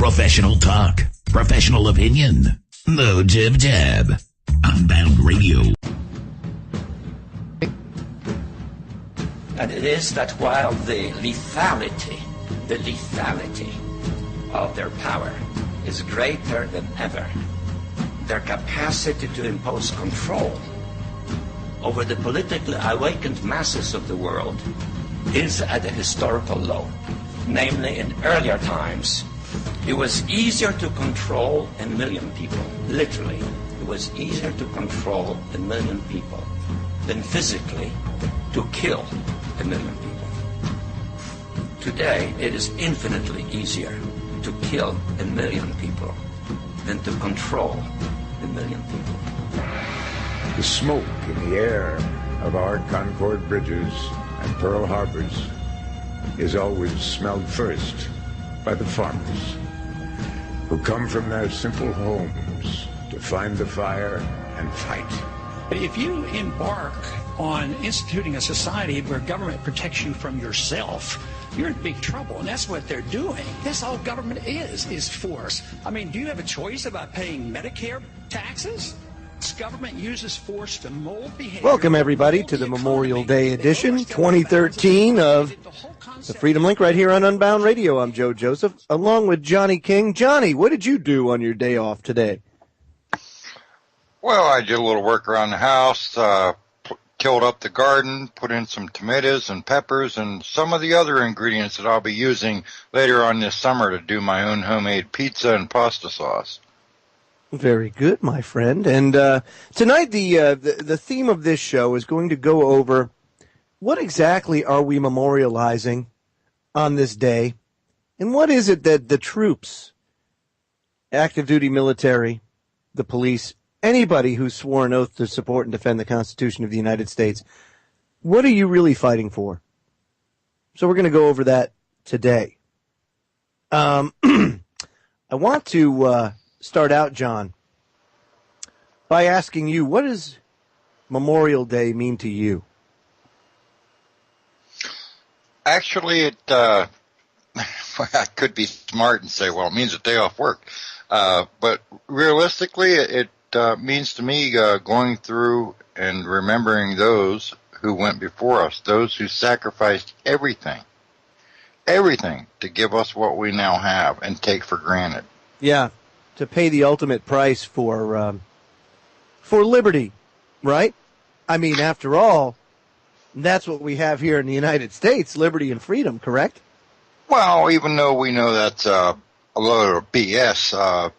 Professional talk. Professional opinion. No jib jab. Unbound Radio. And it is that while the lethality of their power is greater than ever, their capacity to impose control over the politically awakened masses of the world is at a historical low. Namely, in earlier times, it was easier to control 1 million people. Literally, it was easier to control 1 million people than physically to kill 1 million people. Today, it is infinitely easier to kill 1 million people than to control 1 million people. The smoke in the air of our Concord bridges and Pearl Harbors is always smelled first by the farmers who come from their simple homes to find the fire and fight. If you embark on instituting a society where government protects you from yourself, you're in big trouble, and that's what they're doing. That's all government is force. I mean, do you have a choice about paying Medicare taxes? Government uses force to mold behavior. Welcome, everybody, to the Memorial Day edition 2013 of the Freedom Link right here on Unbound Radio. I'm Joe Joseph, along with Johnny King. Johnny, what did you do on your day off today? Well, I did a little work around the house, tilled up the garden, put in some tomatoes and peppers and some of the other ingredients that I'll be using later on this summer to do my own homemade pizza and pasta sauce. Very good, my friend. And tonight the theme of this show is going to go over what exactly are we memorializing on this day, and what is it that the troops, active duty military, the police, anybody who swore an oath to support and defend the Constitution of the United States, what are you really fighting for? So we're going to go over that today. I want to start out, John, by asking you, what does Memorial Day mean to you? Actually, I could be smart and say, well, it means a day off work. But realistically, it means to me going through and remembering those who went before us, those who sacrificed everything to give us what we now have and take for granted. Yeah. To pay the ultimate price for liberty, right? I mean, after all, that's what we have here in the United States, liberty and freedom, correct? Well, even though we know that's a load of BS,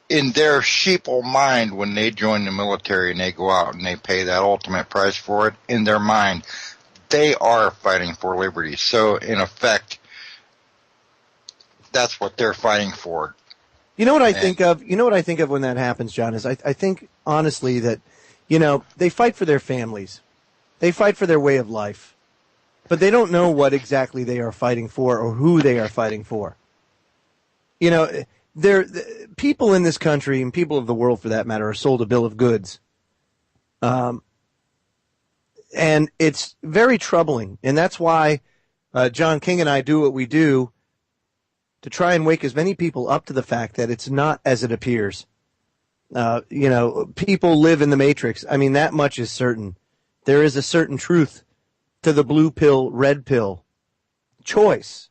in their sheeple mind when they join the military and they go out and they pay that ultimate price for it, in their mind, they are fighting for liberty. So, in effect, that's what they're fighting for. You know what I think of? You know what I think of when that happens, John, is I think, honestly, that, they fight for their families. They fight for their way of life. But they don't know what exactly they are fighting for or who they are fighting for. People in this country, and people of the world for that matter, are sold a bill of goods. And it's very troubling. And that's why John King and I do what we do, to try and wake as many people up to the fact that it's not as it appears. People live in the matrix. I mean, that much is certain. There is a certain truth to the blue pill, red pill choice.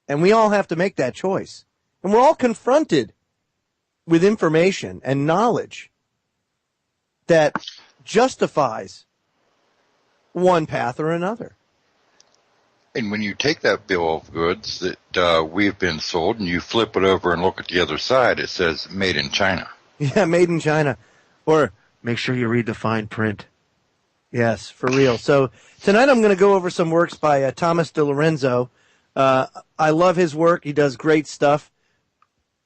And we all have to make that choice. And we're all confronted with information and knowledge that justifies one path or another. And when you take that bill of goods that we've been sold and you flip it over and look at the other side, it says made in China. Yeah, made in China. Or make sure you read the fine print. Yes, for real. So tonight I'm going to go over some works by Thomas DiLorenzo. I love his work. He does great stuff.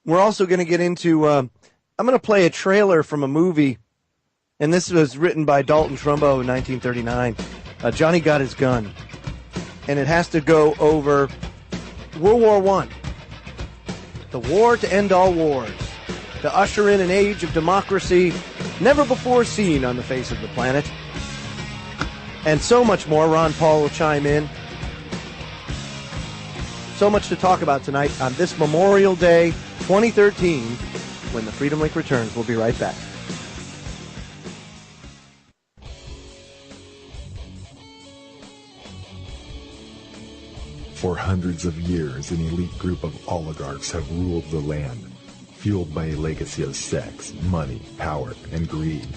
We're also going to get into, I'm going to play a trailer from a movie, and this was written by Dalton Trumbo in 1939. Johnny Got His Gun. And it has to go over World War I, the war to end all wars, to usher in an age of democracy never before seen on the face of the planet, and so much more. Ron Paul will chime in. So much to talk about tonight on this Memorial Day 2013 when the Freedom Link returns. We'll be right back. For hundreds of years, an elite group of oligarchs have ruled the land, fueled by a legacy of sex, money, power, and greed.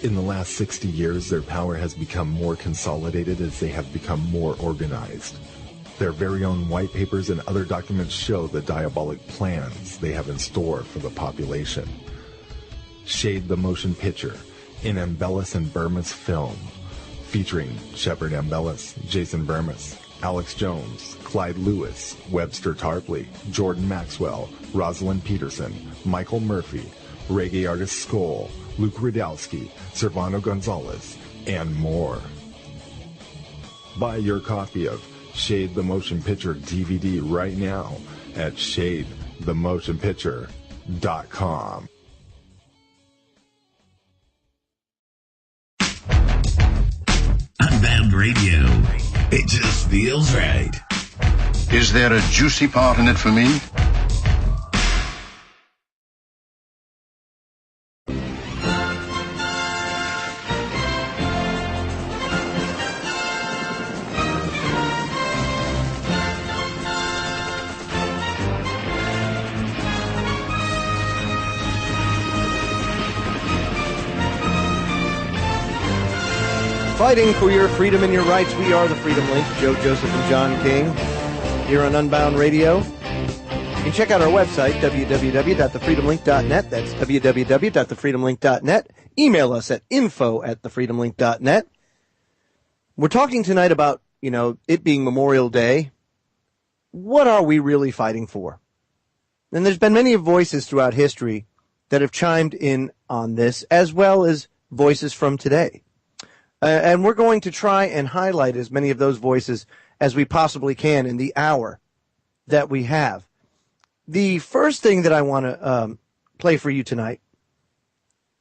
In the last 60 years, their power has become more consolidated as they have become more organized. Their very own white papers and other documents show the diabolic plans they have in store for the population. Shade the Motion Picture, an Embellis and Burmis film, featuring Shepard Embellis, Jason Burmis, Alex Jones, Clyde Lewis, Webster Tarpley, Jordan Maxwell, Rosalind Peterson, Michael Murphy, reggae artist Skoll, Luke Rudowski, Servano Gonzalez, and more. Buy your copy of Shade the Motion Picture DVD right now at shadethemotionpicture.com. Unbound Radio. It just feels right. Is there a juicy part in it for me? Fighting for your freedom and your rights. We are the Freedom Link. Joe Joseph and John King here on Unbound Radio. You can check out our website, www.thefreedomlink.net. That's www.thefreedomlink.net. Email us at info@thefreedomlink.net. We're talking tonight about, it being Memorial Day. What are we really fighting for? And there's been many voices throughout history that have chimed in on this, as well as voices from today. And we're going to try and highlight as many of those voices as we possibly can in the hour that we have. The first thing that I want to play for you tonight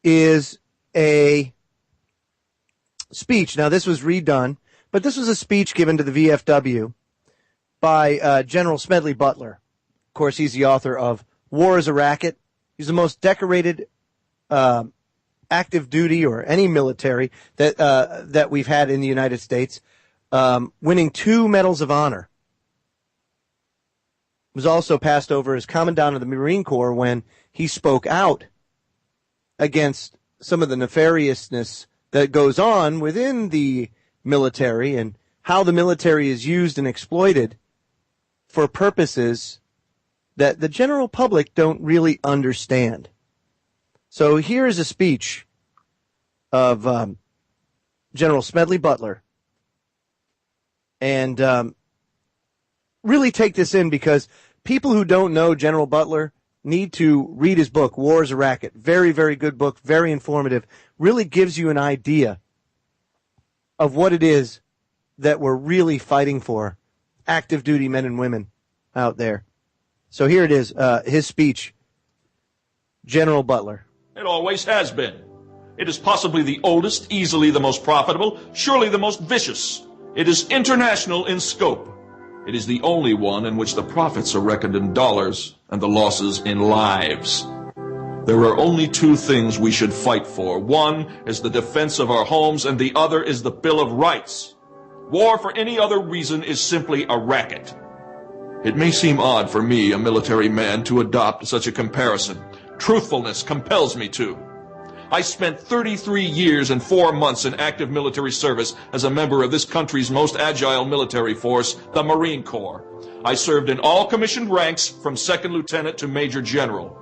is a speech. Now, this was redone, but this was a speech given to the VFW by General Smedley Butler. Of course, he's the author of War is a Racket. He's the most decorated active duty or any military that we've had in the United States, winning 2 Medals of Honor. Was also passed over as Commandant of the Marine Corps when he spoke out against some of the nefariousness that goes on within the military and how the military is used and exploited for purposes that the general public don't really understand. So here is a speech of General Smedley Butler. And really take this in because people who don't know General Butler need to read his book, War is a Racket. Very, very good book, very informative. Really gives you an idea of what it is that we're really fighting for, active duty men and women out there. So here it is, his speech, General Butler. It always has been. It is possibly the oldest, easily the most profitable, surely the most vicious. It is international in scope. It is the only one in which the profits are reckoned in dollars and the losses in lives. There are only 2 things we should fight for. One is the defense of our homes, and the other is the Bill of Rights. War for any other reason is simply a racket. It may seem odd for me, a military man, to adopt such a comparison. Truthfulness compels me to. I spent 33 years and 4 months in active military service as a member of this country's most agile military force, the Marine Corps. I served in all commissioned ranks from second lieutenant to major general.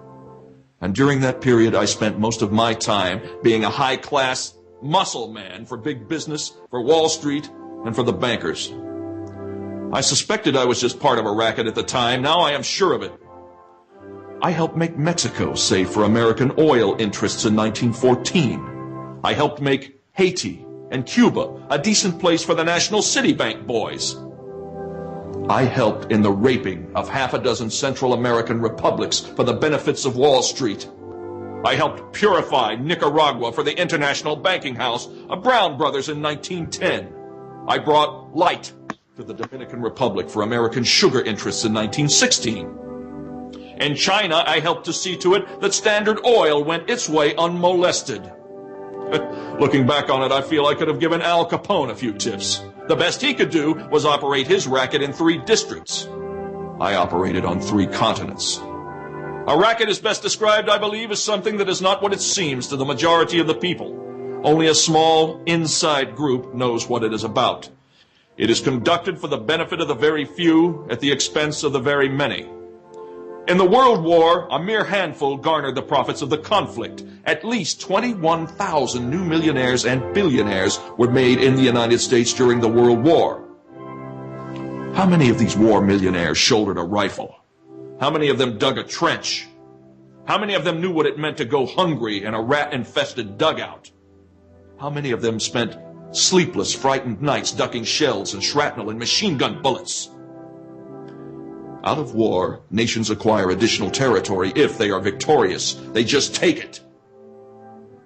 And during that period, I spent most of my time being a high-class muscle man for big business, for Wall Street, and for the bankers. I suspected I was just part of a racket at the time. Now I am sure of it. I helped make Mexico safe for American oil interests in 1914. I helped make Haiti and Cuba a decent place for the National Citibank boys. I helped in the raping of 6 Central American republics for the benefits of Wall Street. I helped purify Nicaragua for the International Banking House of Brown Brothers in 1910. I brought light, to the Dominican Republic for American sugar interests in 1916. In China, I helped to see to it that Standard Oil went its way unmolested. Looking back on it, I feel I could have given Al Capone a few tips. The best he could do was operate his racket in 3 districts. I operated on 3 continents. A racket is best described, I believe, as something that is not what it seems to the majority of the people. Only a small, inside group knows what it is about. It is conducted for the benefit of the very few at the expense of the very many. In the World War, a mere handful garnered the profits of the conflict. At least 21,000 new millionaires and billionaires were made in the United States during the World War. How many of these war millionaires shouldered a rifle? How many of them dug a trench? How many of them knew what it meant to go hungry in a rat-infested dugout? How many of them spent sleepless, frightened nights ducking shells and shrapnel and machine gun bullets? Out of war, nations acquire additional territory if they are victorious. They just take it.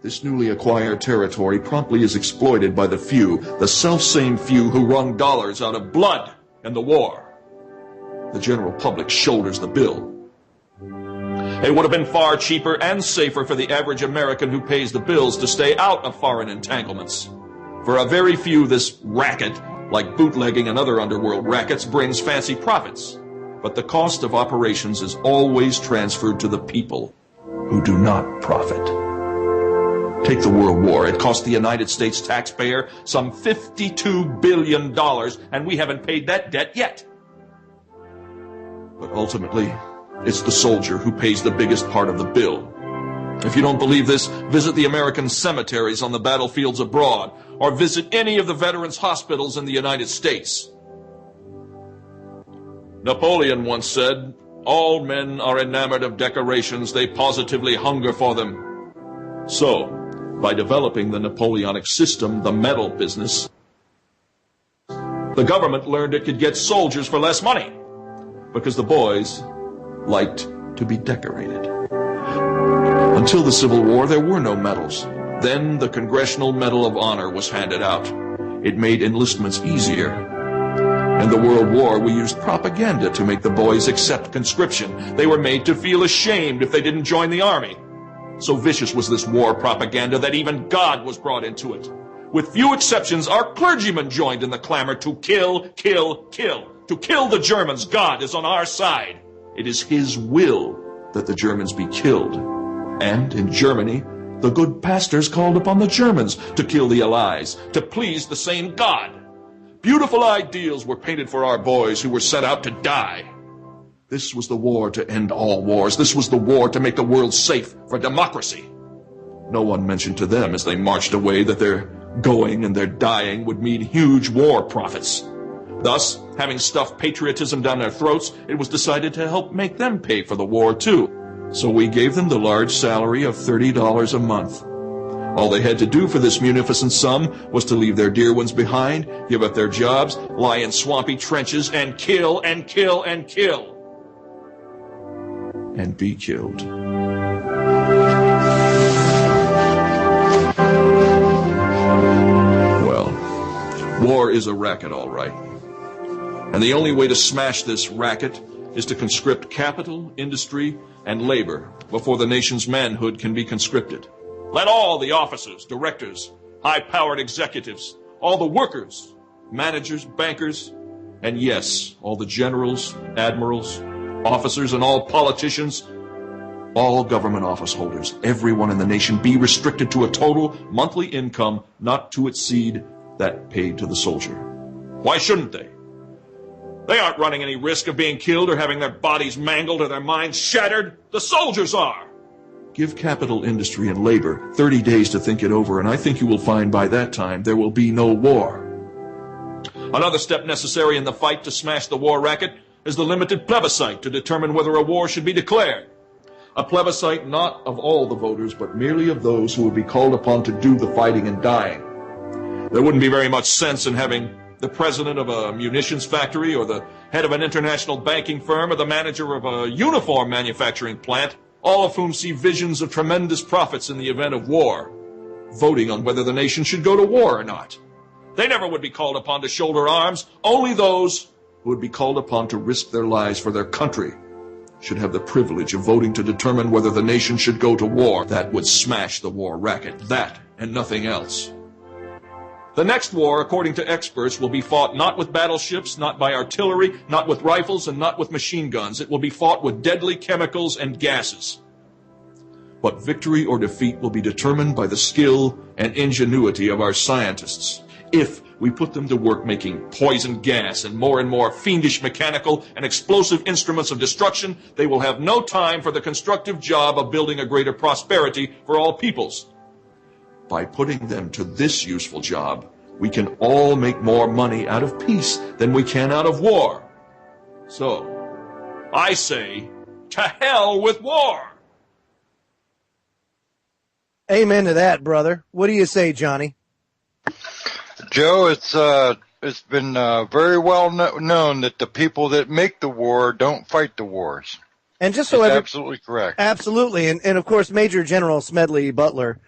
This newly acquired territory promptly is exploited by the few, the self-same few who wrung dollars out of blood in the war. The general public shoulders the bill. It would have been far cheaper and safer for the average American who pays the bills to stay out of foreign entanglements. For a very few, this racket, like bootlegging and other underworld rackets, brings fancy profits. But the cost of operations is always transferred to the people who do not profit. Take the World War. It cost the United States taxpayer some $52 billion, and we haven't paid that debt yet. But ultimately, it's the soldier who pays the biggest part of the bill. If you don't believe this, visit the American cemeteries on the battlefields abroad, or visit any of the veterans' hospitals in the United States. Napoleon once said, "All men are enamored of decorations, they positively hunger for them." So, by developing the Napoleonic system, the medal business, the government learned it could get soldiers for less money, because the boys liked to be decorated. Until the Civil War, there were no medals. Then the Congressional Medal of Honor was handed out. It made enlistments easier. In the World War, we used propaganda to make the boys accept conscription. They were made to feel ashamed if they didn't join the army. So vicious was this war propaganda that even God was brought into it. With few exceptions, our clergymen joined in the clamor to kill, kill, kill. To kill the Germans. God is on our side. It is His will that the Germans be killed. And in Germany, the good pastors called upon the Germans to kill the Allies, to please the same God. Beautiful ideals were painted for our boys who were set out to die. This was the war to end all wars. This was the war to make the world safe for democracy. No one mentioned to them as they marched away that their going and their dying would mean huge war profits. Thus, having stuffed patriotism down their throats, it was decided to help make them pay for the war too. So we gave them the large salary of $30 a month. All they had to do for this munificent sum was to leave their dear ones behind, give up their jobs, lie in swampy trenches, and kill and kill and kill. And be killed. Well, war is a racket, all right. And the only way to smash this racket is to conscript capital, industry, and labor before the nation's manhood can be conscripted. Let all the officers, directors, high-powered executives, all the workers, managers, bankers, and yes, all the generals, admirals, officers, and all politicians, all government office holders, everyone in the nation be restricted to a total monthly income not to exceed that paid to the soldier. Why shouldn't they? They aren't running any risk of being killed or having their bodies mangled or their minds shattered. The soldiers are. Give capital, industry, and labor 30 days to think it over, and I think you will find by that time there will be no war. Another step necessary in the fight to smash the war racket is the limited plebiscite to determine whether a war should be declared. A plebiscite not of all the voters, but merely of those who would be called upon to do the fighting and dying. There wouldn't be very much sense in having the president of a munitions factory or the head of an international banking firm or the manager of a uniform manufacturing plant, all of whom see visions of tremendous profits in the event of war, voting on whether the nation should go to war or not. They never would be called upon to shoulder arms. Only those who would be called upon to risk their lives for their country should have the privilege of voting to determine whether the nation should go to war. That would smash the war racket. That and nothing else. The next war, according to experts, will be fought not with battleships, not by artillery, not with rifles, and not with machine guns. It will be fought with deadly chemicals and gases. But victory or defeat will be determined by the skill and ingenuity of our scientists. If we put them to work making poison gas and more fiendish mechanical and explosive instruments of destruction, they will have no time for the constructive job of building a greater prosperity for all peoples. By putting them to this useful job, we can all make more money out of peace than we can out of war. So, I say, to hell with war! Amen to that, brother. What do you say, Johnny? Joe, it's been very well known that the people that make the war don't fight the wars. And just so absolutely correct. Absolutely. And of course, Major General Smedley Butler,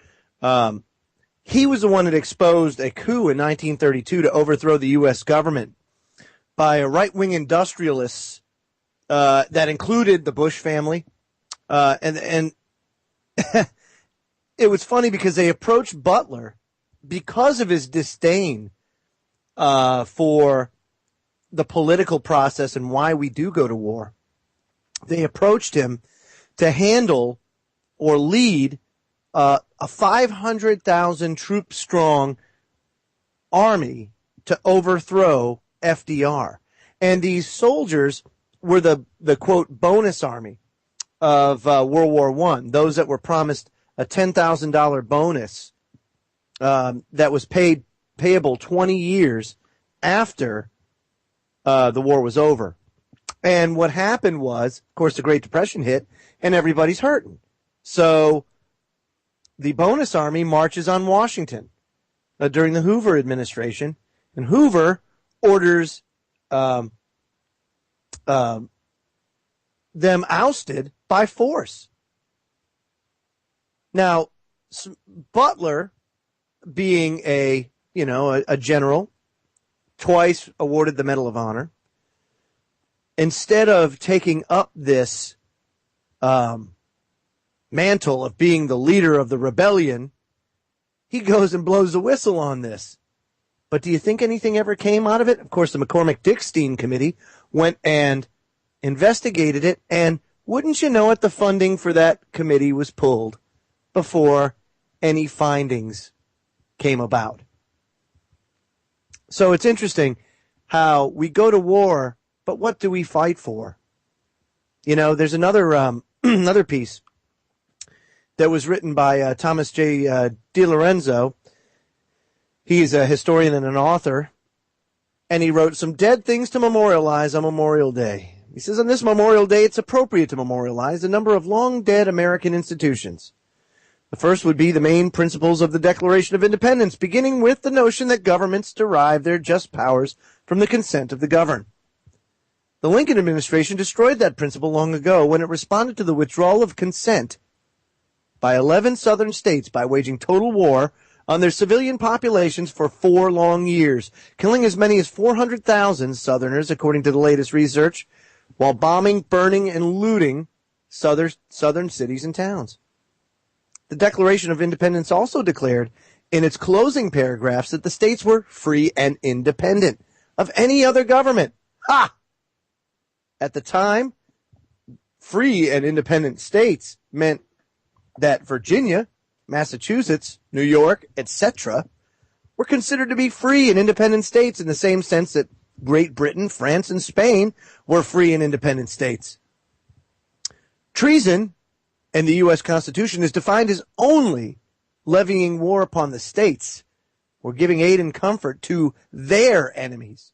he was the one that exposed a coup in 1932 to overthrow the U.S. government by a right-wing industrialists that included the Bush family. And it was funny because they approached Butler because of his disdain for the political process and why we do go to war. They approached him to handle or lead a 500,000 troop strong army to overthrow FDR. And these soldiers were the quote bonus army of World War I, those that were promised a $10,000 bonus that was payable 20 years after the war was over. And what happened was, of course, the Great Depression hit, and everybody's hurting. So the bonus army marches on Washington during the Hoover administration, and Hoover orders them ousted by force. Now, Butler, being a general, twice awarded the Medal of Honor, instead of taking up this mantle of being the leader of the rebellion, he goes and blows the whistle on this. But do you think anything ever came out of it? Of course, the McCormick-Dickstein Committee went and investigated it, and wouldn't you know it, the funding for that committee was pulled before any findings came about. So it's interesting how we go to war, but what do we fight for? You know, there's another another piece that was written by Thomas J. DiLorenzo. He's a historian and an author, and he wrote some dead things to memorialize on Memorial Day. He says, on this Memorial Day, it's appropriate to memorialize a number of long-dead American institutions. The first would be the main principles of the Declaration of Independence, beginning with the notion that governments derive their just powers from the consent of the governed. The Lincoln administration destroyed that principle long ago when it responded to the withdrawal of consent by 11 southern states by waging total war on their civilian populations for 4 long years, killing as many as 400,000 Southerners, according to the latest research, while bombing, burning, and looting southern cities and towns. The Declaration of Independence also declared in its closing paragraphs that the states were free and independent of any other government. Ha! At the time, free and independent states meant that Virginia, Massachusetts, New York, etc., were considered to be free and independent states in the same sense that Great Britain, France, and Spain were free and independent states. Treason in the U.S. Constitution is defined as only levying war upon the states or giving aid and comfort to their enemies.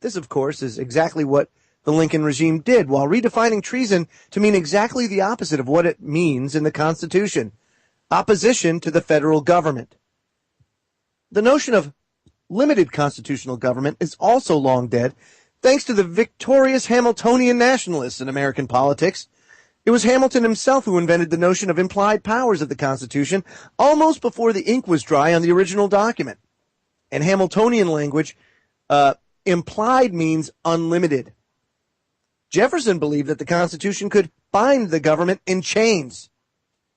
This, of course, is exactly what the Lincoln regime did, while redefining treason to mean exactly the opposite of what it means in the Constitution: opposition to the federal government. The notion of limited constitutional government is also long dead, thanks to the victorious Hamiltonian nationalists in American politics. It was Hamilton himself who invented the notion of implied powers of the Constitution almost before the ink was dry on the original document. and Hamiltonian language, implied means unlimited. Jefferson believed that the Constitution could bind the government in chains.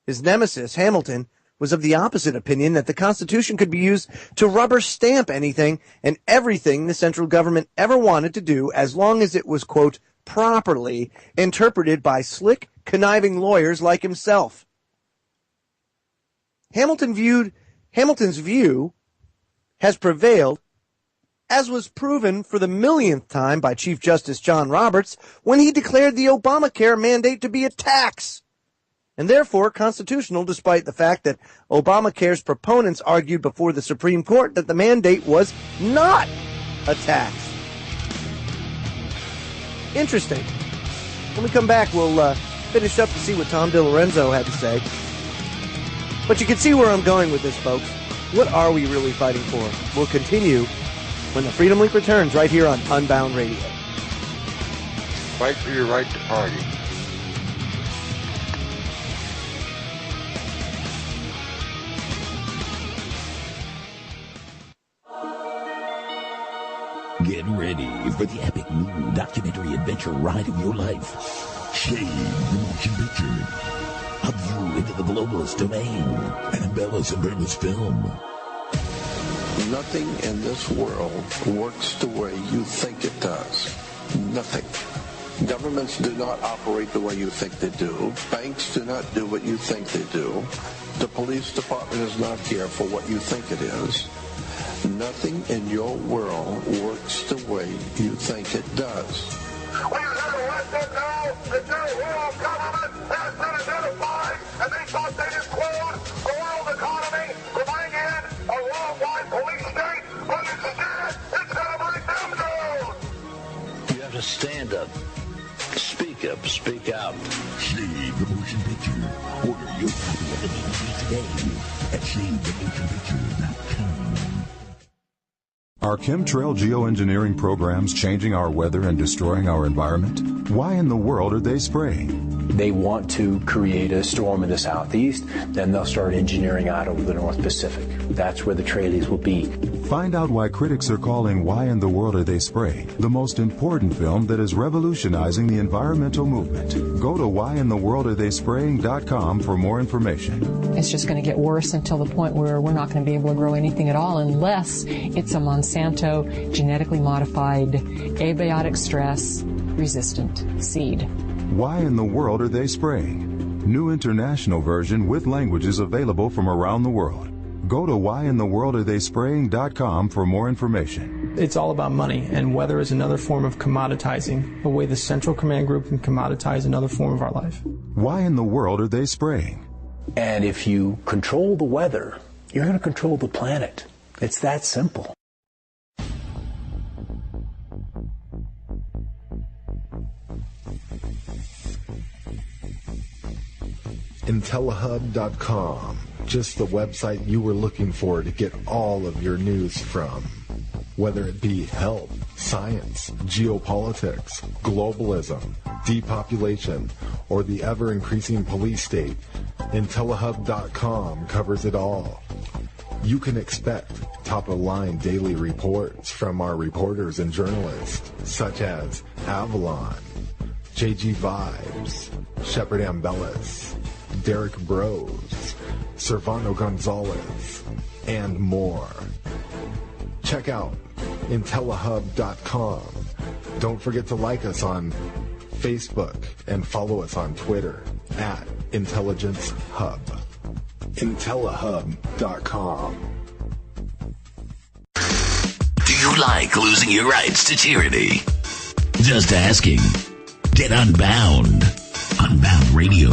His nemesis, Hamilton, was of the opposite opinion, that the Constitution could be used to rubber stamp anything and everything the central government ever wanted to do, as long as it was, quote, properly interpreted by slick, conniving lawyers like himself. Hamilton's view has prevailed, as was proven for the millionth time by Chief Justice John Roberts when he declared the Obamacare mandate to be a tax, and therefore constitutional, despite the fact that Obamacare's proponents argued before the Supreme Court that the mandate was not a tax. Interesting. When we come back, we'll finish up to see what Tom DiLorenzo had to say. But you can see where I'm going with this, folks. What are we really fighting for? We'll continue when the Freedom Link returns right here on Unbound Radio. Fight for your right to party. Get ready for the epic new documentary adventure ride of your life. Shade, the motion picture. A view into the globalist domain. Annabella Sabrina's film. Nothing in this world works the way you think it does. Nothing. Governments do not operate the way you think they do. Banks do not do what you think they do. The police department is not here for what you think it is. Nothing in your world works the way you think it does. We have elected now the new world government has been identified, and they thought they'd include the world economy to bring in a worldwide police state, but instead it's going to bring them down. You have to stand up, speak up, speak out. Shade, the motion picture. Order your copy of the DVD today at shadethemotionpicture.com. Are chemtrail geoengineering programs changing our weather and destroying our environment? Why in the world are they spraying? They want to create a storm in the southeast, then they'll start engineering out over the North Pacific. That's where the trailies will be. Find out why critics are calling Why in the World Are They Spraying the most important film that is revolutionizing the environmental movement. Go to whyintheworldaretheyspraying.com for more information. It's just going to get worse until the point where we're not going to be able to grow anything at all unless it's a Monsanto genetically modified, abiotic stress resistant seed. Why in the World Are They Spraying? New international version with languages available from around the world. Go to whyintheworldaretheyspraying.com for more information. It's all about money, and weather is another form of commoditizing, the way the Central Command Group can commoditize another form of our life. Why in the world are they spraying? And if you control the weather, you're going to control the planet. It's that simple. IntelliHub.com, just the website you were looking for to get all of your news from. Whether it be health, science, geopolitics, globalism, depopulation, or the ever-increasing police state, IntelliHub.com covers it all. You can expect top-of-the-line daily reports from our reporters and journalists, such as Avalon, JG Vibes, Shepard Ambellis, Derek Bros, Servano Gonzalez, and more. Check out IntelliHub.com. Don't forget to like us on Facebook and follow us on Twitter at Intelligence Hub. IntelliHub.com. Do you like losing your rights to tyranny? Just asking. Get Unbound. Unbound Radio.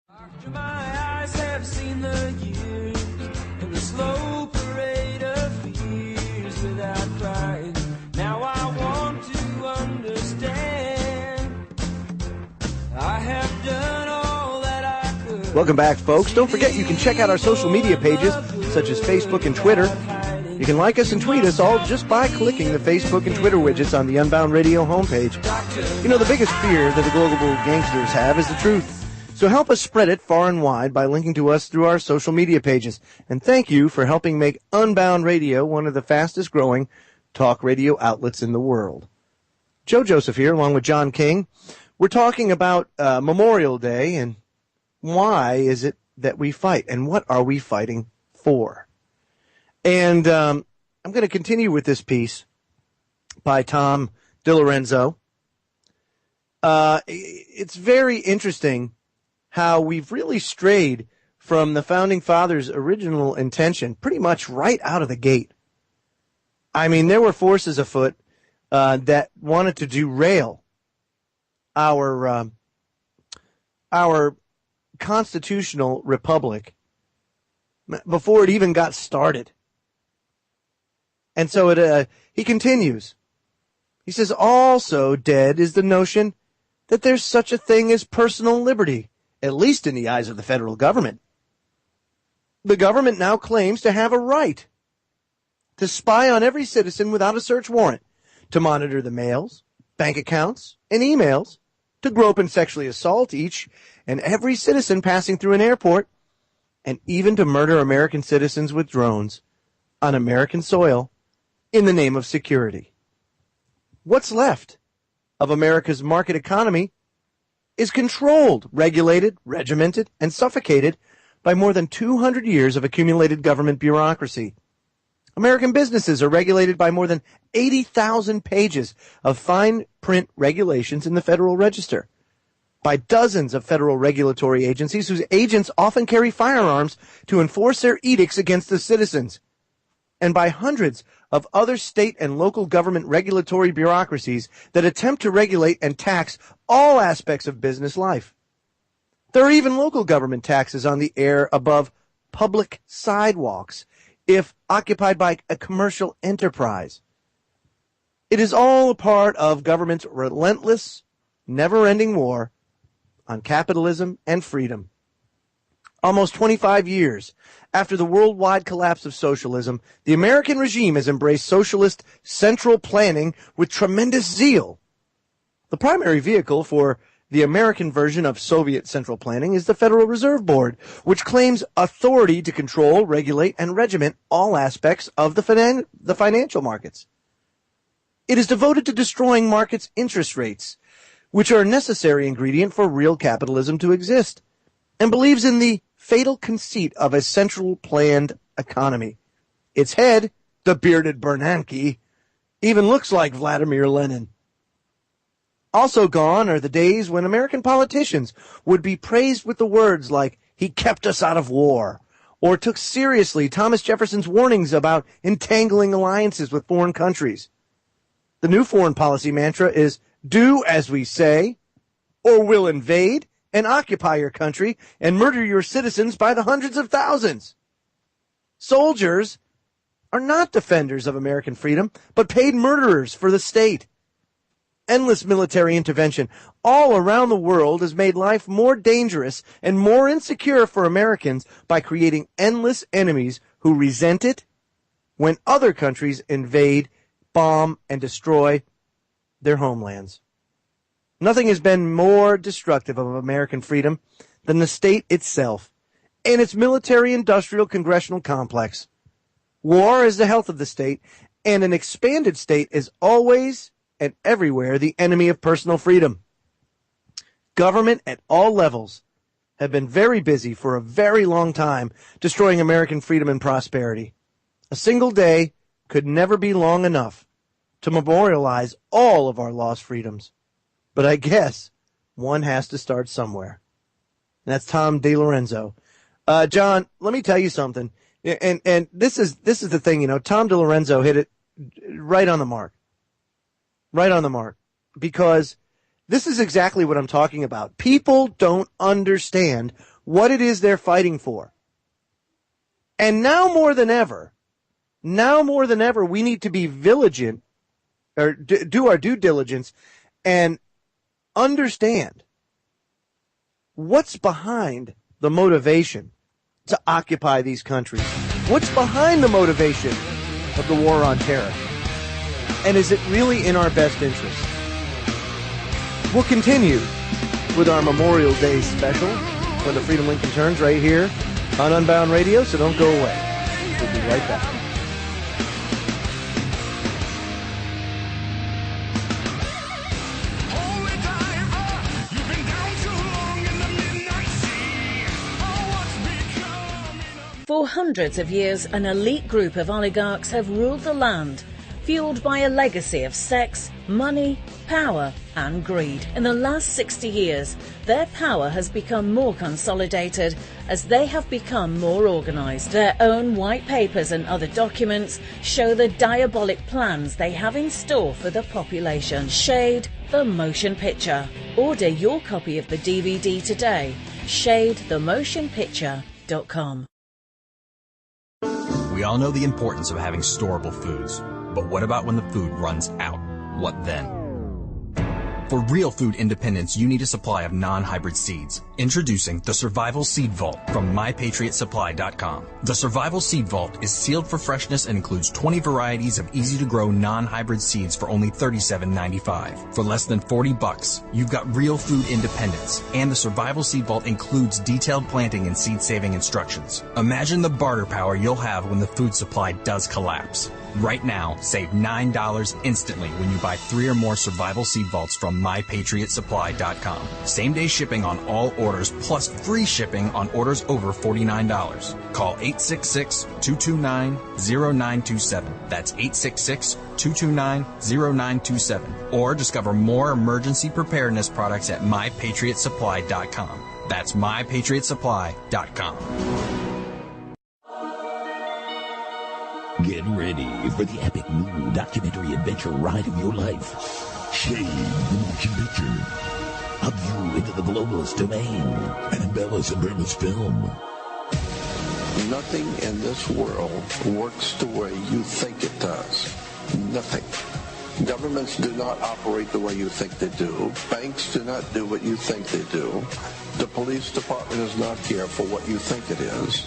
After my eyes have seen the years and the slow parade of fears without pride, now I want to understand. I have done all that I could. Welcome back, folks. Don't forget you can check out our social media pages, such as Facebook and Twitter. You can like us and tweet us all just by clicking the Facebook and Twitter widgets on the Unbound Radio homepage. You know, the biggest fear that the global gangsters have is the truth. So help us spread it far and wide by linking to us through our social media pages. And thank you for helping make Unbound Radio one of the fastest growing talk radio outlets in the world. Joe Joseph here, along with John King. We're talking about Memorial Day and why is it that we fight and what are we fighting for? And I'm going to continue with this piece by Tom DiLorenzo. It's very interesting how we've really strayed from the Founding Fathers' original intention pretty much right out of the gate. I mean, there were forces afoot that wanted to derail our constitutional republic before it even got started. And so he continues. He says, also dead is the notion that there's such a thing as personal liberty, at least in the eyes of the federal government. The government now claims to have a right to spy on every citizen without a search warrant, to monitor the mails, bank accounts, and emails, to grope and sexually assault each and every citizen passing through an airport, and even to murder American citizens with drones on American soil in the name of security. What's left of America's market economy is controlled, regulated, regimented, and suffocated by more than 200 years of accumulated government bureaucracy. American businesses are regulated by more than 80,000 pages of fine print regulations in the Federal Register, by dozens of federal regulatory agencies whose agents often carry firearms to enforce their edicts against the citizens, and by hundreds of other state and local government regulatory bureaucracies that attempt to regulate and tax all aspects of business life. There are even local government taxes on the air above public sidewalks if occupied by a commercial enterprise. It is all a part of government's relentless, never-ending war on capitalism and freedom. Almost 25 years after the worldwide collapse of socialism, the American regime has embraced socialist central planning with tremendous zeal. The primary vehicle for the American version of Soviet central planning is the Federal Reserve Board, which claims authority to control, regulate, and regiment all aspects of the financial markets. It is devoted to destroying markets' interest rates, which are a necessary ingredient for real capitalism to exist, and believes in the fatal conceit of a central planned economy. Its head, the bearded Bernanke, even looks like Vladimir Lenin. Also gone are the days when American politicians would be praised with the words like, "He kept us out of war," or took seriously Thomas Jefferson's warnings about entangling alliances with foreign countries. The new foreign policy mantra is, "Do as we say, or we'll invade and occupy your country and murder your citizens by the hundreds of thousands." Soldiers are not defenders of American freedom, but paid murderers for the state. Endless military intervention all around the world has made life more dangerous and more insecure for Americans by creating endless enemies who resent it when other countries invade, bomb, and destroy their homelands. Nothing has been more destructive of American freedom than the state itself and its military-industrial congressional complex. War is the health of the state, and an expanded state is always and everywhere the enemy of personal freedom. Government at all levels have been very busy for a very long time destroying American freedom and prosperity. A single day could never be long enough to memorialize all of our lost freedoms. But I guess one has to start somewhere. And that's Tom DiLorenzo. John, let me tell you something. And this is the thing, Tom DiLorenzo hit it right on the mark. Right on the mark. Because this is exactly what I'm talking about. People don't understand what it is they're fighting for. And now more than ever, we need to be vigilant, or do our due diligence, and understand what's behind the motivation to occupy these countries. What's behind the motivation of the war on terror? And is it really in our best interest? We'll continue with our Memorial Day special when the Freedom Link returns right here on Unbound Radio, so don't go away. We'll be right back. For hundreds of years, an elite group of oligarchs have ruled the land, fueled by a legacy of sex, money, power and greed. In the last 60 years, their power has become more consolidated as they have become more organised. Their own white papers and other documents show the diabolic plans they have in store for the population. Shade, the motion picture. Order your copy of the DVD today. ShadeTheMotionPicture.com. We all know the importance of having storable foods, but what about when the food runs out? What then? For real food independence, you need a supply of non-hybrid seeds. Introducing the Survival Seed Vault from MyPatriotSupply.com. The Survival Seed Vault is sealed for freshness and includes 20 varieties of easy-to-grow non-hybrid seeds for only $37.95. For less than $40, you've got real food independence. And the Survival Seed Vault includes detailed planting and seed-saving instructions. Imagine the barter power you'll have when the food supply does collapse. Right now, save $9 instantly when you buy 3 or more Survival Seed Vaults from MyPatriotSupply.com. Same-day shipping on all orders, plus free shipping on orders over $49. Call 866-229-0927. That's 866-229-0927. Or discover more emergency preparedness products at MyPatriotSupply.com. That's MyPatriotSupply.com. Get ready for the epic new documentary adventure ride of your life. Shade, the motion picture. A view into the globalist domain. An Embella Suburban's film. Nothing in this world works the way you think it does. Nothing. Governments do not operate the way you think they do. Banks do not do what you think they do. The police department is not here for what you think it is.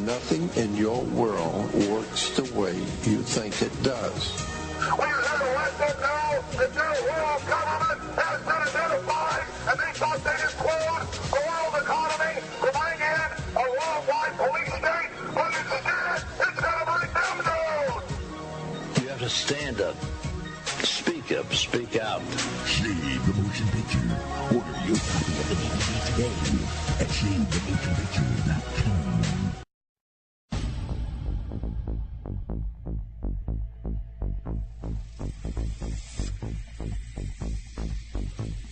Nothing in your world works the way you think it does. We have let them know that their world government has been identified, and they thought they could quote the world economy to bring in a worldwide police state, but instead it's going to bring them down. You have to stand up, speak up, speak out. Shade, the motion picture. Order your copy of the DVD today at ShadeTheMotionPicture.com.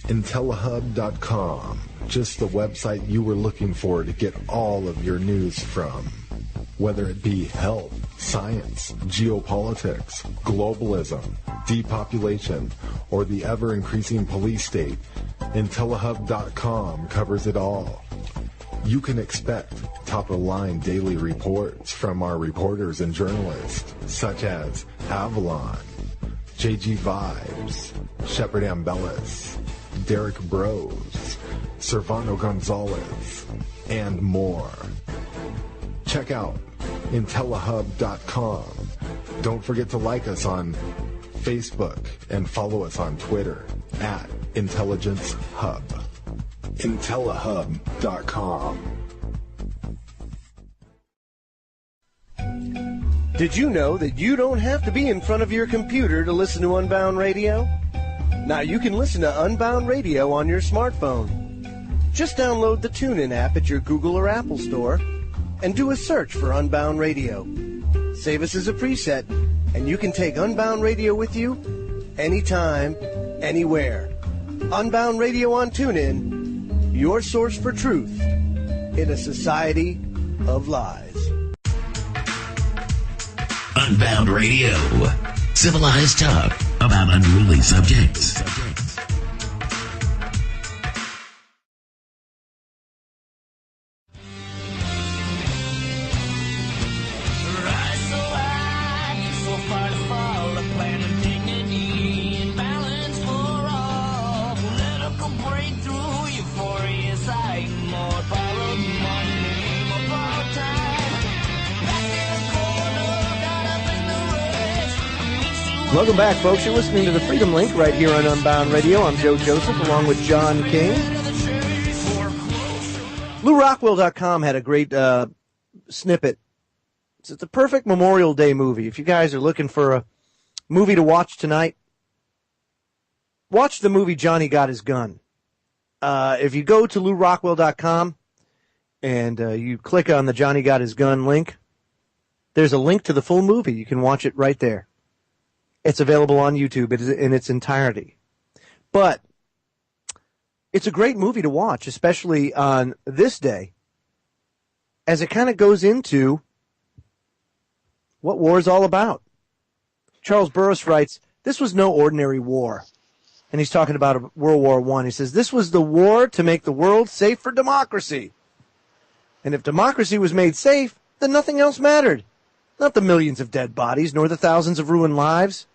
IntelliHub.com, just the website you were looking for to get all of your news from. Whether it be health, science, geopolitics, globalism, depopulation, or the ever-increasing police state, IntelliHub.com covers it all. You can expect top-of-the-line daily reports from our reporters and journalists, such as Avalon, JG Vibes, Shepard Ambellis, Derek Bros, Servano Gonzalez, and more. Check out IntelliHub.com. Don't forget to like us on Facebook and follow us on Twitter at Intelligence Hub. IntelliHub.com. Did you know that you don't have to be in front of your computer to listen to Unbound Radio? Now you can listen to Unbound Radio on your smartphone. Just download the TuneIn app at your Google or Apple store and do a search for Unbound Radio. Save us as a preset, and you can take Unbound Radio with you anytime, anywhere. Unbound Radio on TuneIn, your source for truth in a society of lies. Unbound Radio. Civilized talk about unruly subjects. Welcome back, folks. You're listening to the Freedom Link right here on Unbound Radio. I'm Joe Joseph along with John King. LouRockwell.com had a great snippet. It's the perfect Memorial Day movie. If you guys are looking for a movie to watch tonight, watch the movie Johnny Got His Gun. If you go to LouRockwell.com and you click on the Johnny Got His Gun link, there's a link to the full movie. You can watch it right there. It's available on YouTube in its entirety. But it's a great movie to watch, especially on this day, as it kind of goes into what war is all about. Charles Burris writes, this was no ordinary war. And he's talking about World War I. He says, this was the war to make the world safe for democracy. And if democracy was made safe, then nothing else mattered. Not the millions of dead bodies, nor the thousands of ruined lives.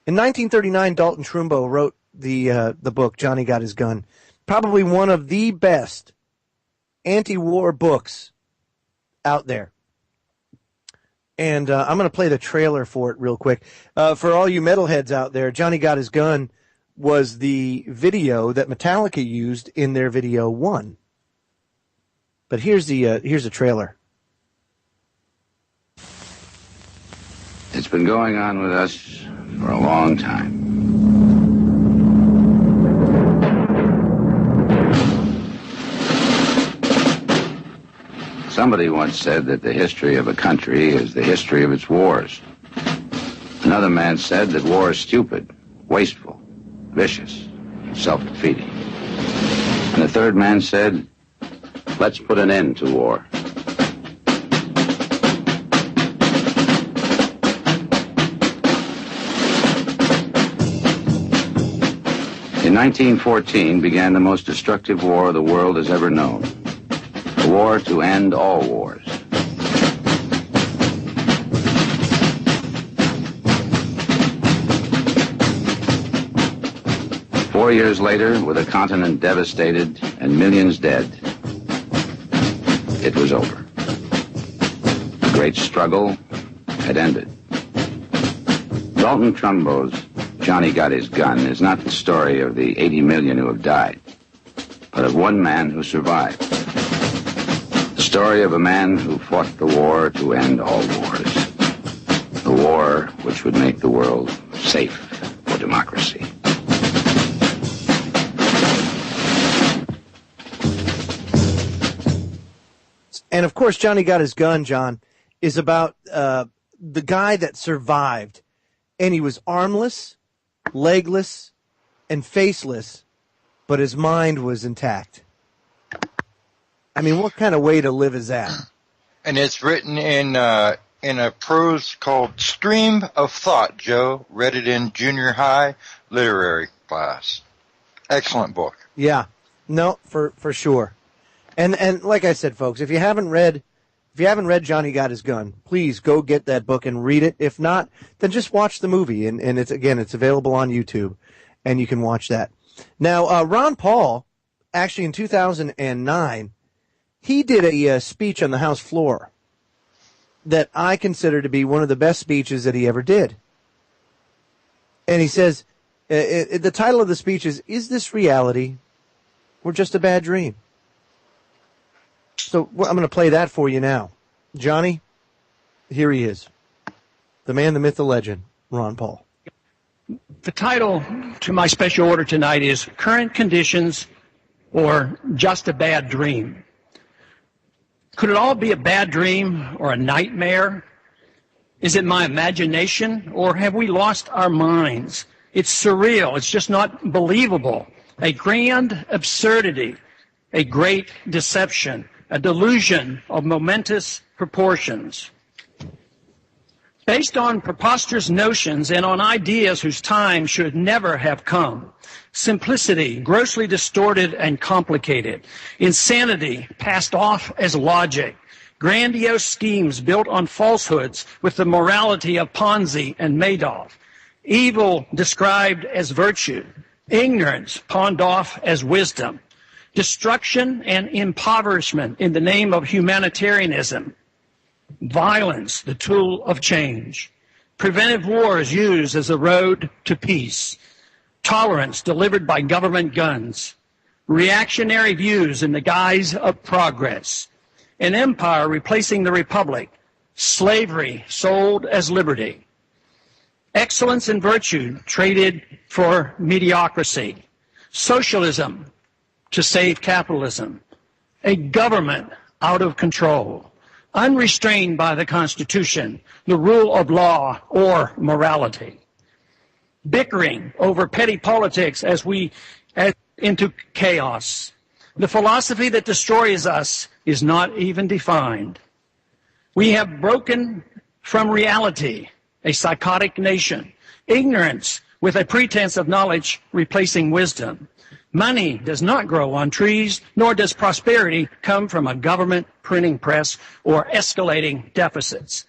In 1939, Dalton Trumbo wrote the book, Johnny Got His Gun. Probably one of the best anti-war books out there. And I'm going to play the trailer for it real quick. For all you metalheads out there, Johnny Got His Gun was the video that Metallica used in their video 1. But here's a trailer. It's been going on with us for a long time. Somebody once said that the history of a country is the history of its wars. Another man said that war is stupid, wasteful, vicious, self-defeating. And the third man said, let's put an end to war. In 1914 began the most destructive war the world has ever known. A war to end all wars. Four years later, with a continent devastated and millions dead, it was over. The great struggle had ended. Dalton Trumbo's Johnny Got His Gun is not the story of the 80 million who have died, but of one man who survived. The story of a man who fought the war to end all wars. The war which would make the world safe for democracy. And of course, Johnny Got His Gun, John, is about the guy that survived. And he was armless, legless, and faceless, but his mind was intact. I mean, what kind of way to live is that? And it's written in a prose called Stream of Thought, Joe. Read it in junior high literary class. Excellent book. Yeah. No, for sure. And like I said, folks, if you haven't read Johnny Got His Gun, please go get that book and read it. If not, then just watch the movie. And it's available on YouTube, and you can watch that. Now, Ron Paul, actually in 2009, he did a speech on the House floor that I consider to be one of the best speeches that he ever did. And he says, the title of the speech is this reality or just a bad dream? So I'm going to play that for you now. Johnny, here he is. The man, the myth, the legend, Ron Paul. The title to my special order tonight is Current Conditions or Just a Bad Dream. Could it all be a bad dream or a nightmare? Is it my imagination, or have we lost our minds? It's surreal. It's just not believable. A grand absurdity, a great deception, a delusion of momentous proportions. Based on preposterous notions and on ideas whose time should never have come. Simplicity, grossly distorted and complicated. Insanity, passed off as logic. Grandiose schemes built on falsehoods with the morality of Ponzi and Madoff. Evil described as virtue. Ignorance pawned off as wisdom. Destruction and impoverishment in the name of humanitarianism. Violence, the tool of change. Preventive wars used as a road to peace. Tolerance delivered by government guns. reactionary views in the guise of progress, an empire replacing the republic, slavery sold as liberty, excellence and virtue traded for mediocrity, socialism to save capitalism, a government out of control, unrestrained by the Constitution, the rule of law, or morality, bickering over petty politics as we head into chaos. The philosophy that destroys us is not even defined. We have broken from reality, a psychotic nation, ignorance with a pretense of knowledge replacing wisdom. Money does not grow on trees, nor does prosperity come from a government printing press or escalating deficits.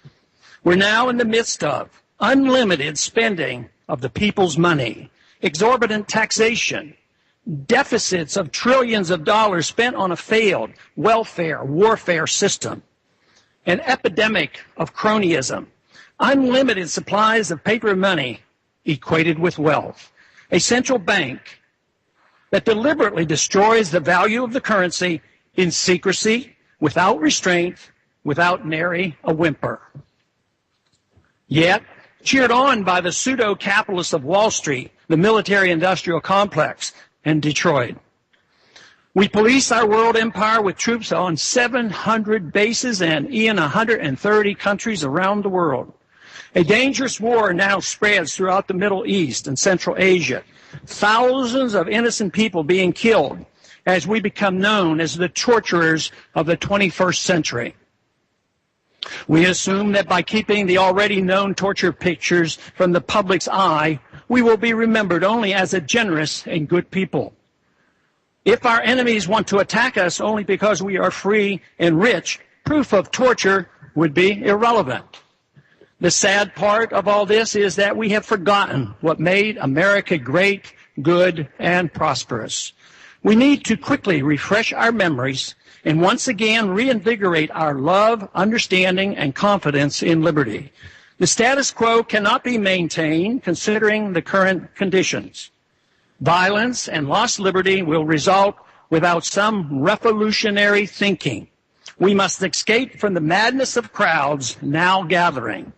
We're now in the midst of unlimited spending of the people's money, exorbitant taxation, deficits of trillions of dollars spent on a failed welfare warfare system, an epidemic of cronyism, unlimited supplies of paper money equated with wealth, a central bank that deliberately destroys the value of the currency in secrecy, without restraint, without nary a whimper. Yet, cheered on by the pseudo-capitalists of Wall Street, the military-industrial complex, and Detroit, we police our world empire with troops on 700 bases and in 130 countries around the world. A dangerous war now spreads throughout the Middle East and Central Asia. Thousands of innocent people being killed as we become known as the torturers of the 21st century. We assume that by keeping the already known torture pictures from the public's eye, we will be remembered only as a generous and good people. If our enemies want to attack us only because we are free and rich, proof of torture would be irrelevant. The sad part of all this is that we have forgotten what made America great, good, and prosperous. We need to quickly refresh our memories and once again reinvigorate our love, understanding, and confidence in liberty. The status quo cannot be maintained considering the current conditions. Violence and lost liberty will result without some revolutionary thinking. We must escape from the madness of crowds now gathering.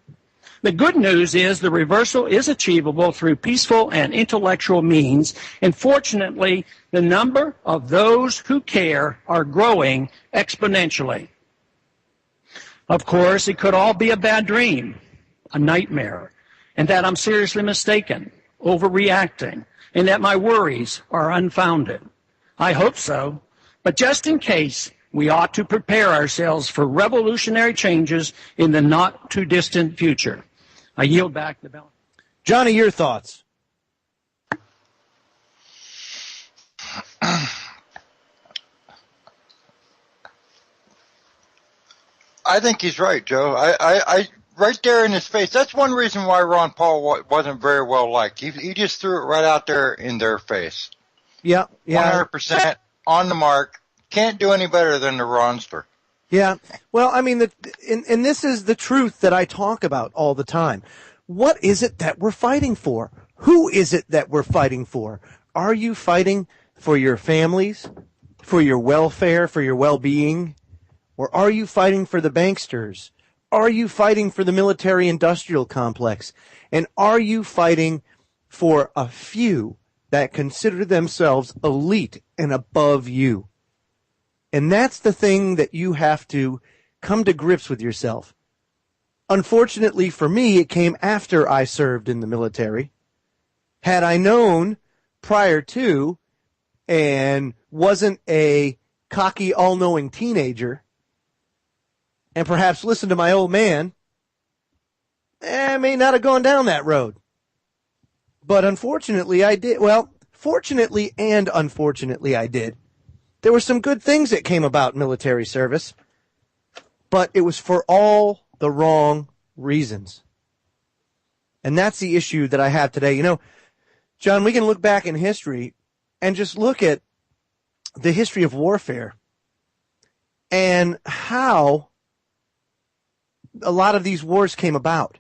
The good news is the reversal is achievable through peaceful and intellectual means, and fortunately, the number of those who care are growing exponentially. Of course, it could all be a bad dream, a nightmare, and that I'm seriously mistaken, overreacting, and that my worries are unfounded. I hope so, but just in case, we ought to prepare ourselves for revolutionary changes in the not-too-distant future. I yield back the balance. Johnny, your thoughts? I think he's right, Joe. I right there in his face. That's one reason why Ron Paul wasn't very well liked. He just threw it right out there in their face. Yeah. 100% on the mark. Can't do any better than the Ronster. Yeah. Well, I mean, and this is the truth that I talk about all the time. What is it that we're fighting for? Who is it that we're fighting for? Are you fighting for your families, for your welfare, for your well-being? Or are you fighting for the banksters? Are you fighting for the military-industrial complex? And are you fighting for a few that consider themselves elite and above you? And that's the thing that you have to come to grips with yourself. Unfortunately for me, it came after I served in the military. Had I known prior to and wasn't a cocky, all-knowing teenager, and perhaps listened to my old man, I may not have gone down that road. But unfortunately, I did. Well, fortunately and unfortunately, I did. There were some good things that came about military service, but it was for all the wrong reasons. And that's the issue that I have today. You know, John, we can look back in history and just look at the history of warfare and how a lot of these wars came about.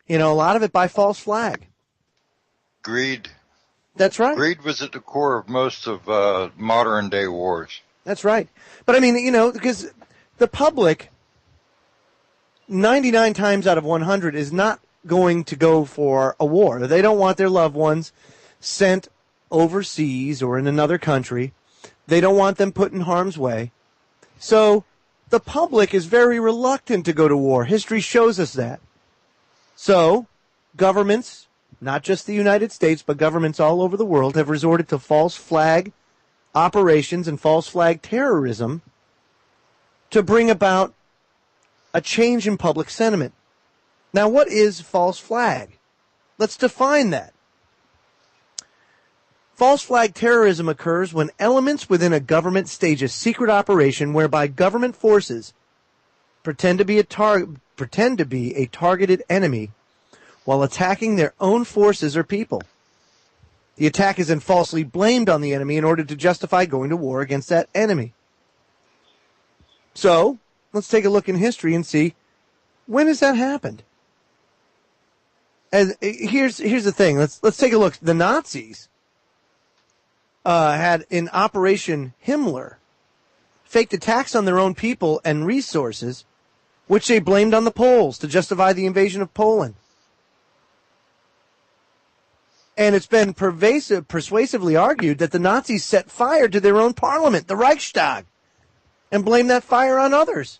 You know, a lot of it by false flag. Greed. That's right. Greed was at the core of most of modern day wars. That's right. But I mean, because the public, 99 times out of 100, is not going to go for a war. They don't want their loved ones sent overseas or in another country. They don't want them put in harm's way. So the public is very reluctant to go to war. History shows us that. So governments, not just the United States, but governments all over the world, have resorted to false flag operations and false flag terrorism to bring about a change in public sentiment. Now, what is false flag? Let's define that. False flag terrorism occurs when elements within a government stage a secret operation whereby government forces pretend to be a targeted enemy while attacking their own forces or people. The attack is then falsely blamed on the enemy in order to justify going to war against that enemy. So, let's take a look in history and see, when has that happened? And here's the thing. Let's take a look. The Nazis had in Operation Himmler faked attacks on their own people and resources, which they blamed on the Poles to justify the invasion of Poland. And it's been persuasively argued that the Nazis set fire to their own parliament, the Reichstag, and blamed that fire on others.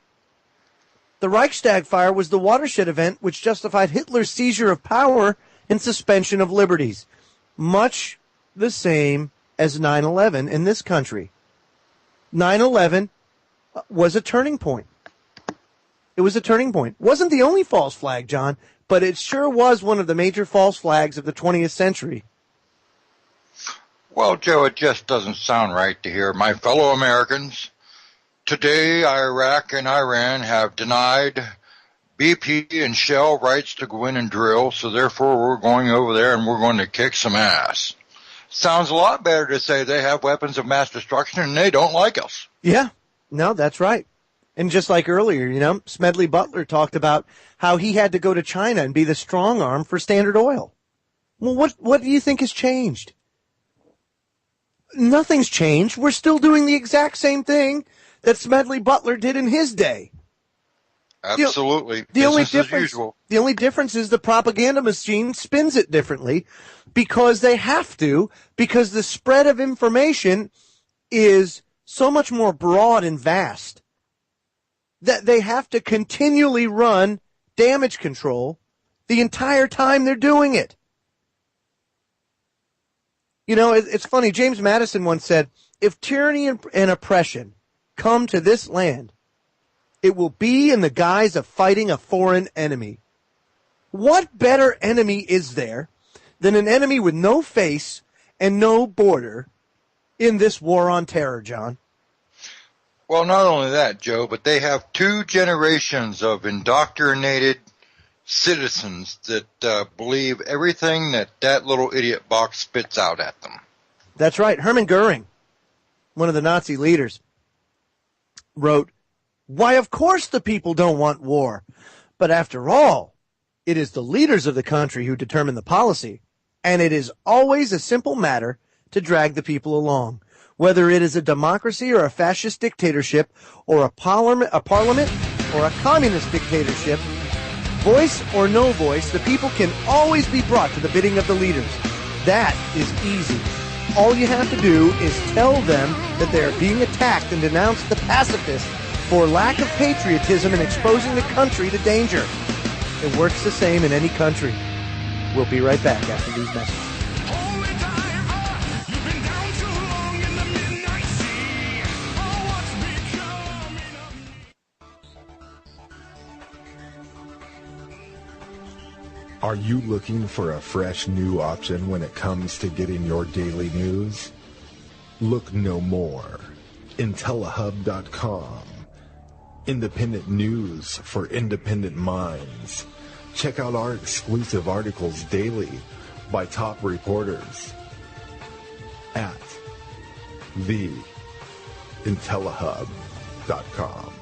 The Reichstag fire was the watershed event which justified Hitler's seizure of power and suspension of liberties, much the same as 9/11 in this country. 9/11 was a turning point. It was a turning point. Wasn't the only false flag, John, but it sure was one of the major false flags of the 20th century. Well, Joe, it just doesn't sound right to hear my fellow Americans. Today, Iraq and Iran have denied BP and Shell rights to go in and drill, so therefore we're going over there and we're going to kick some ass. Sounds a lot better to say they have weapons of mass destruction and they don't like us. Yeah, no, that's right. And just like earlier, Smedley Butler talked about how he had to go to China and be the strong arm for Standard Oil. Well, what do you think has changed? Nothing's changed. We're still doing the exact same thing that Smedley Butler did in his day. Absolutely. The only difference is the propaganda machine spins it differently because they have to, because the spread of information is so much more broad and vast that they have to continually run damage control the entire time they're doing it. It's funny. James Madison once said, if tyranny and oppression come to this land, it will be in the guise of fighting a foreign enemy. What better enemy is there than an enemy with no face and no border in this war on terror, John? Well, not only that, Joe, but they have 2 generations of indoctrinated citizens that believe everything that little idiot box spits out at them. That's right. Hermann Goering, one of the Nazi leaders, wrote, "Why, of course the people don't want war. But after all, it is the leaders of the country who determine the policy, and it is always a simple matter to drag the people along. Whether it is a democracy or a fascist dictatorship or a parliament or a communist dictatorship, voice or no voice, the people can always be brought to the bidding of the leaders. That is easy. All you have to do is tell them that they are being attacked and denounce the pacifists for lack of patriotism and exposing the country to danger. It works the same in any country." We'll be right back after these messages. Are you looking for a fresh new option when it comes to getting your daily news? Look no more. Intellihub.com. Independent news for independent minds. Check out our exclusive articles daily by top reporters at theintellihub.com.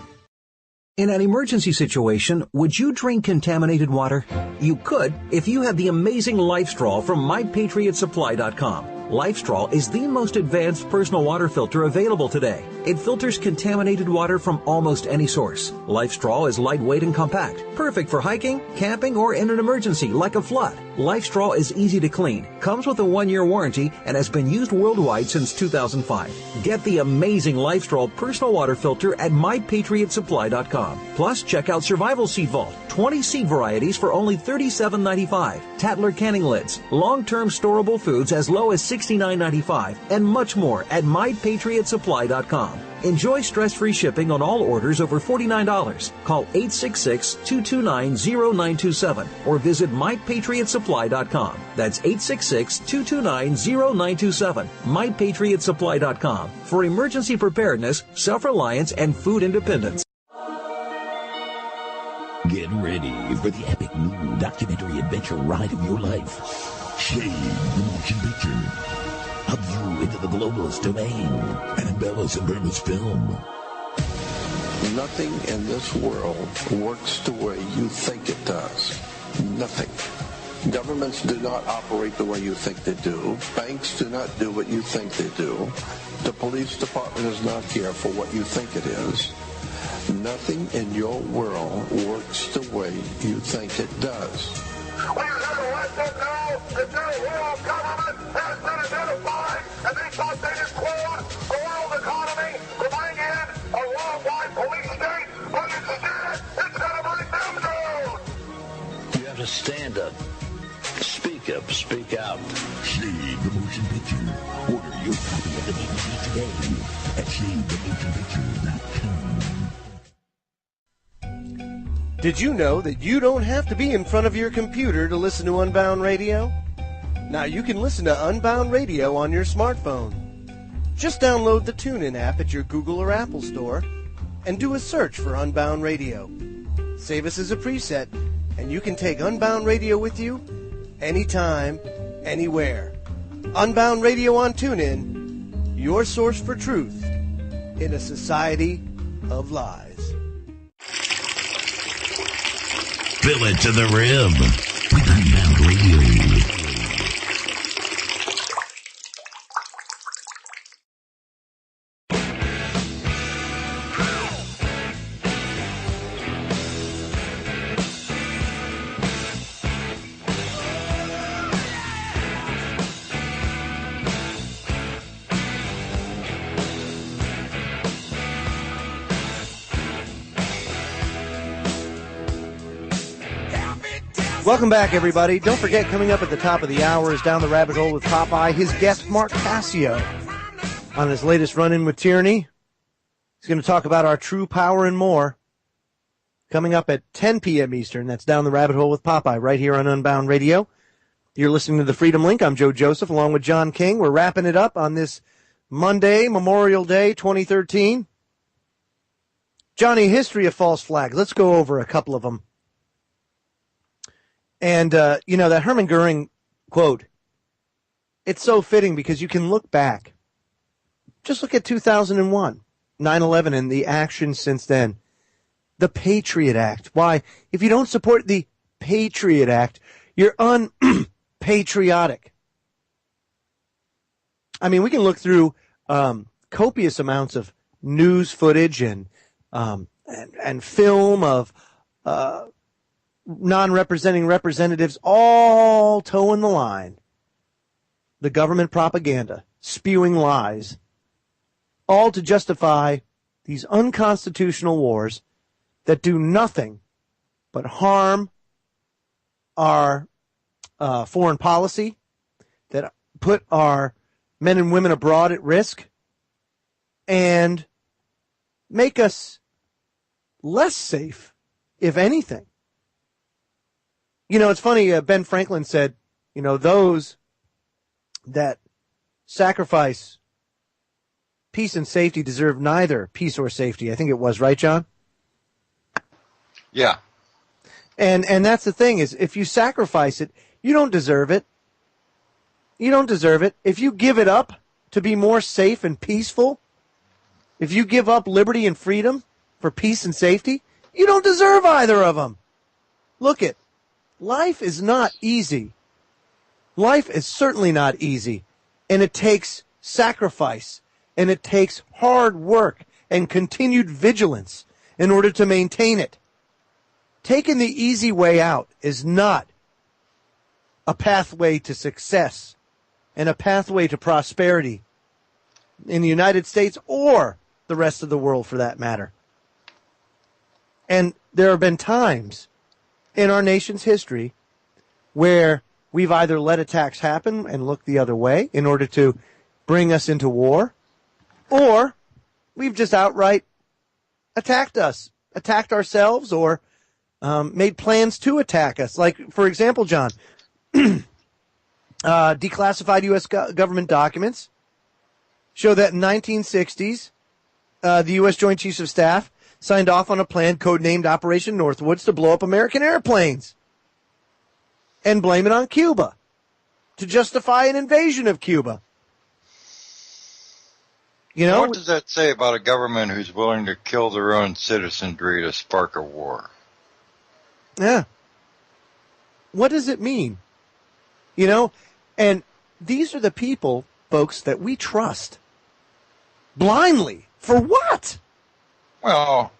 In an emergency situation, would you drink contaminated water? You could if you had the amazing Life Straw from MyPatriotSupply.com. LifeStraw is the most advanced personal water filter available today. It filters contaminated water from almost any source. LifeStraw is lightweight and compact, perfect for hiking, camping, or in an emergency like a flood. LifeStraw is easy to clean, comes with a 1-year warranty, and has been used worldwide since 2005. Get the amazing LifeStraw personal water filter at MyPatriotSupply.com. Plus, check out Survival Seed Vault, 20 seed varieties for only $37.95. Tatler canning lids, long-term storable foods as low as $69.95, and much more at MyPatriotSupply.com. Enjoy stress-free shipping on all orders over $49. Call 866-229-0927 or visit MyPatriotSupply.com. That's 866-229-0927. MyPatriotSupply.com for emergency preparedness, self-reliance, and food independence. Get ready for the epic new documentary adventure ride of your life. Shade, the motion picture. A view into the globalist domain. Annabella Suburban's film. Nothing in this world works the way you think it does. Nothing. Governments do not operate the way you think they do. Banks do not do what you think they do. The police department is not here for what you think it is. Nothing in your world works the way you think it does. We have let them know that their world government has been identified, and they thought they just quote the world economy to bring in a worldwide police state, but instead it's going to bring them down. You have to stand up, speak out. Shade the Motion Picture. Order your copy of the DVD today at ShadeTheMotionPicture.com. Did you know that you don't have to be in front of your computer to listen to Unbound Radio? Now you can listen to Unbound Radio on your smartphone. Just download the TuneIn app at your Google or Apple store and do a search for Unbound Radio. Save us as a preset, and you can take Unbound Radio with you anytime, anywhere. Unbound Radio on TuneIn, your source for truth in a society of lies. Fill it to the rim with Unbound Radio. Welcome back, everybody. Don't forget, coming up at the top of the hour is Down the Rabbit Hole with Popeye, his guest, Mark Passio, on his latest run-in with tyranny. He's going to talk about our true power and more. Coming up at 10 p.m. Eastern, that's Down the Rabbit Hole with Popeye, right here on Unbound Radio. You're listening to the Freedom Link. I'm Joe Joseph, along with John King. We're wrapping it up on this Monday, Memorial Day 2013. Johnny, history of false flags. Let's go over a couple of them. And, that Hermann Goering quote, it's so fitting because you can look back. Just look at 2001, 9/11, and the action since then. The Patriot Act. Why? If you don't support the Patriot Act, you're unpatriotic. I mean, we can look through copious amounts of news footage and film of non-representing representatives all towing the line. The government propaganda, spewing lies, all to justify these unconstitutional wars that do nothing but harm our foreign policy, that put our men and women abroad at risk, and make us less safe, if anything. You know, it's funny, Ben Franklin said, those that sacrifice peace and safety deserve neither peace or safety. I think it was, right, John? Yeah. And that's the thing, is if you sacrifice it, you don't deserve it. You don't deserve it. If you give it up to be more safe and peaceful, if you give up liberty and freedom for peace and safety, you don't deserve either of them. Look it. Life is not easy. Life is certainly not easy. And it takes sacrifice, and it takes hard work and continued vigilance in order to maintain it. Taking the easy way out is not a pathway to success and a pathway to prosperity in the United States or the rest of the world for that matter. And there have been times in our nation's history where we've either let attacks happen and looked the other way in order to bring us into war, or we've just outright attacked ourselves, or made plans to attack us. Like, for example, John, declassified U.S. government documents show that in 1960s, the U.S. Joint Chiefs of Staff signed off on a plan codenamed Operation Northwoods to blow up American airplanes and blame it on Cuba to justify an invasion of Cuba. You know, what does that say about a government who's willing to kill their own citizenry to spark a war? Yeah. What does it mean? You know, and these are the people, folks, that we trust blindly. For what? Well,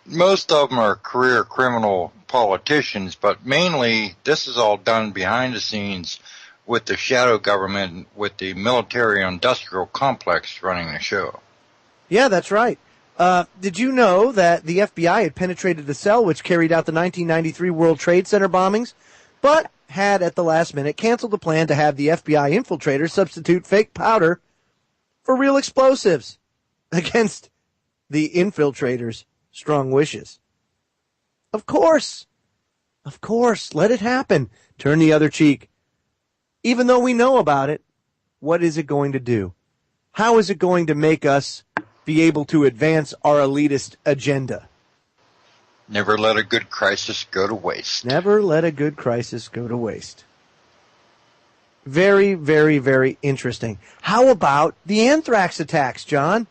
most of them are career criminal politicians, but mainly this is all done behind the scenes with the shadow government, with the military-industrial complex running the show. Yeah, that's right. Did you know that the FBI had penetrated the cell which carried out the 1993 World Trade Center bombings, but had at the last minute canceled the plan to have the FBI infiltrators substitute fake powder for real explosives against the infiltrators' strong wishes? Of course, let it happen. Turn the other cheek. Even though we know about it, what is it going to do? How is it going to make us be able to advance our elitist agenda? Never let a good crisis go to waste. Never let a good crisis go to waste. Very, very, very interesting. How about the anthrax attacks, John?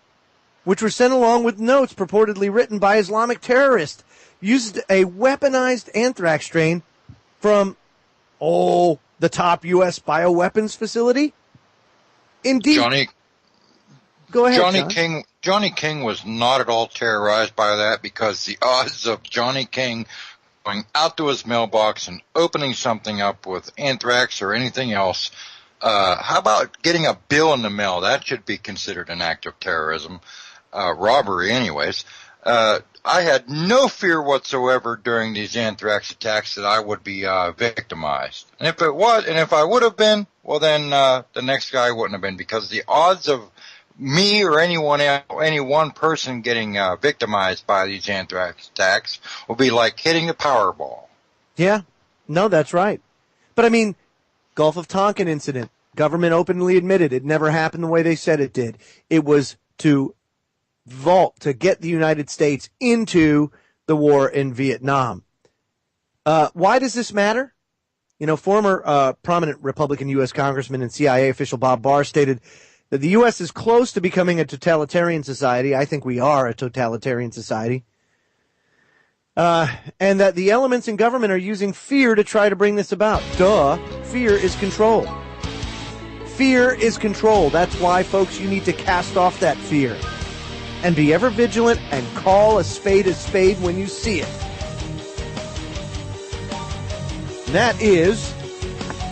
Which were sent along with notes purportedly written by Islamic terrorists. Used a weaponized anthrax strain from, the top U.S. bioweapons facility? Indeed. Go ahead, John. Johnny King was not at all terrorized by that, because the odds of Johnny King going out to his mailbox and opening something up with anthrax or anything else, how about getting a bill in the mail? That should be considered an act of terrorism, robbery anyways. I had no fear whatsoever during these anthrax attacks that I would be victimized. And if I would have been, well then the next guy wouldn't have been, because the odds of me or any one person getting victimized by these anthrax attacks will be like hitting the Powerball. Yeah, no, that's right. But I mean, Gulf of Tonkin incident, government openly admitted it never happened the way they said it did. It was to get the United States into the war in Vietnam. Why does this matter? You know, former prominent Republican U.S. Congressman and CIA official Bob Barr stated that the U.S. is close to becoming a totalitarian society. I think we are a totalitarian society. And that the elements in government are using fear to try to bring this about. Duh. Fear is control. Fear is control. That's why, folks, you need to cast off that fear. And be ever vigilant and call a spade when you see it. And that is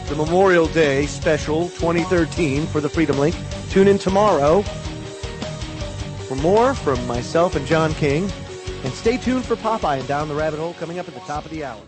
the Memorial Day special 2013 for the Freedom Link. Tune in tomorrow for more from myself and John King. And stay tuned for Popeye and Down the Rabbit Hole coming up at the top of the hour.